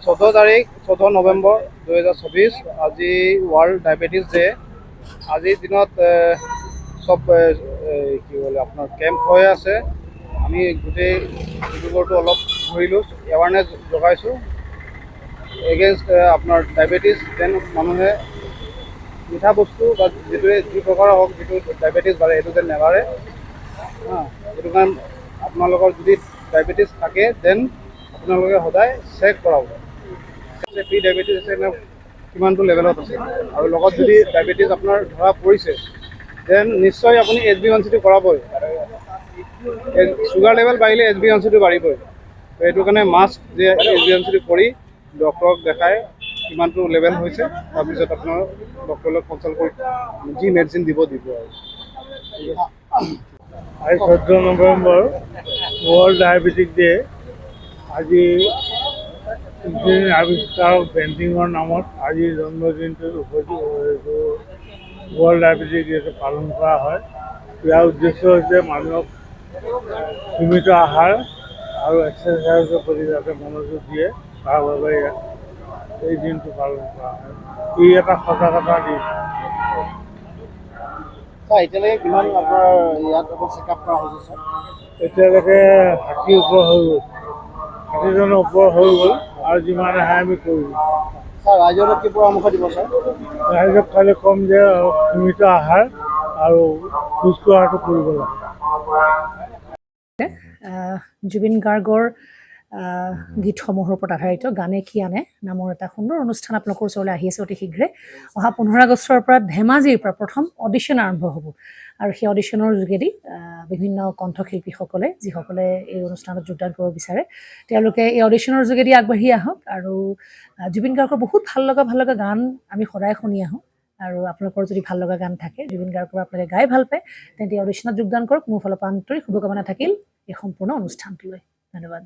14 নৱেম্বৰ 2024 আজি world diabetes day. আজিৰ দিনত চব কি বোলে আপোনাৰ কেম্প হৈ আছে। আমি গোটেই ডিব্ৰুগড়টো অলপ ঘূৰিলোঁ, এৱাৰনেছ জগাইছোঁ এগেইনষ্ট আপোনাৰ ডায়েবেটিছ। যেন মানুহে মিঠা বস্তু বা যি প্ৰকাৰৰ হওক, যিটো ডায়েবেটিছ বাঢ়ে সেইটো যেন নেবাঢ়ে। সেইটো কাৰণে আপোনালোকৰ যদি ডায়েবেটিছ থাকে দেন আপোনালোকে সদায় চেক কৰাব। প্ৰি ডায়েবেটিছ আছে নে কিমানটো লেভেলত আছে, আৰু লগত যদি ডায়েবেটিছ আপোনাৰ ধৰা পৰিছে দেন নিশ্চয় আপুনি HbA1c কৰাবই। চুগাৰ লেভেল বাঢ়িলে HbA1c বাঢ়িবই। তো সেইটো কাৰণে মাষ্ট যে HbA1c কৰি ডক্টৰক দেখাই কিমানটো লেভেল হৈছে, তাৰপিছত আপোনাৰ ডক্টৰৰ লগত কনচাল্ট কৰি যি মেডিচিন দিব আৰু। আজি 14 নৱেম্বৰ ৱৰ্ল্ড ডায়েবেটিক ডে। আজি আৱিষ্কাৰক বেণ্টিঙৰ নামত আজিৰ জন্মদিনটো ৱৰ্ল্ড ডায়েবেটিক ডে পালন কৰা হয়। ইয়াৰ উদ্দেশ্য হৈছে মানুহক সীমিত আহাৰ আৰু এক্সাৰচাইজৰ প্ৰতি যাতে মনোযোগ দিয়ে তাৰ বাবে এই দিনটো পালন কৰা হয়। ই এটা সজাগতা দিন। এতিয়ালৈকে কিমান আপোনাৰ ইয়াত চেকআপ কৰা হৈছে ছাৰ? এতিয়ালৈকে 60 ওপৰ হৈ গ'ল, 60জনৰ ওপৰ হৈ গ'ল, আৰু যিমান আহে আমি কৰিম। ছাৰ ৰাইজক কি পৰামৰ্শ দিব ছাৰ? ৰাইজক খালি ক'ম যে সীমিত আহাৰ আৰু খোজ কঢ়াটো কৰিব লাগে। জুবিন গাৰ্গৰ গীতসমূহৰ ওপৰত আধাৰিত গানে কি আনে নামৰ এটা সুন্দৰ অনুষ্ঠান আপোনালোকৰ ওচৰলৈ আহি আছে অতি শীঘ্ৰে। অহা 15 আগষ্টৰ পৰা ধেমাজিৰ পৰা প্ৰথম অডিশ্যন আৰম্ভ হ'ব, আৰু সেই অডিশ্যনৰ যোগেদি বিভিন্ন কণ্ঠশিল্পীসকলে যিসকলে এই অনুষ্ঠানত যোগদান কৰিব বিচাৰে তেওঁলোকে এই অডিশ্যনৰ যোগেদি আগবাঢ়ি আহক। আৰু জুবিন গাৰ্গৰ বহুত ভাল লগা গান আমি সদায় শুনি আহোঁ, আৰু আপোনালোকৰ যদি ভাল লগা গান থাকে জুবিন গাৰ্গৰ আপোনালোকে গাই ভাল পায় তেন্তে অডিশ্যনত যোগদান কৰক। মোৰ ফালৰ পৰা আন্তৰিক শুভকামনা থাকিল এই সম্পূৰ্ণ অনুষ্ঠানটোলৈ। ধন্যবাদ।